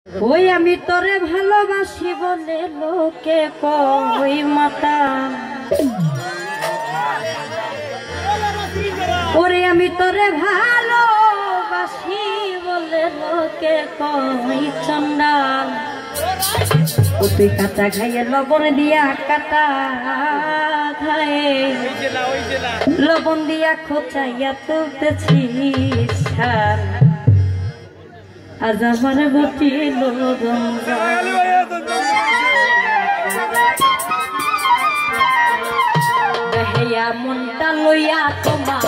ওই আমি তোরে ভালোবাসি বলে লোকে কই মাতা, ওরে আমি তোরে ভালোবাসি বলে লোকে কই চন্ডাল। ও তুই কাটা খাইয়ে লবণ দিয়া কাটা খায়ে লবণ দিয়া খোঁচাইয়া তুলতেছিস সার। আজ আমার বটিল মনটা লইয়া তোমার